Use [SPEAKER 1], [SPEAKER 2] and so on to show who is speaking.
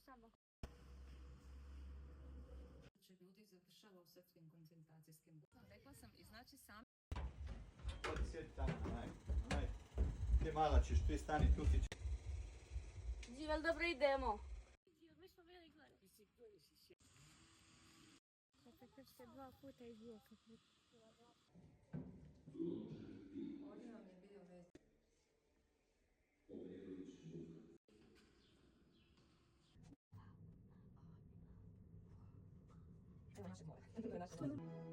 [SPEAKER 1] samo.
[SPEAKER 2] Ljudi završava u srpskim koncentracijskim. Rekla sam i znači sam.
[SPEAKER 3] Odi sjedi tamo, onaj. Ti mala ćeš, ti stani, tu ti ćeš.
[SPEAKER 1] Živel, dobro idemo. Mi smo bili gore. Zato kršte 2 puta i 2 puta.
[SPEAKER 2] Ovdje nam je bio već. Evo našeg mora. To je naše more.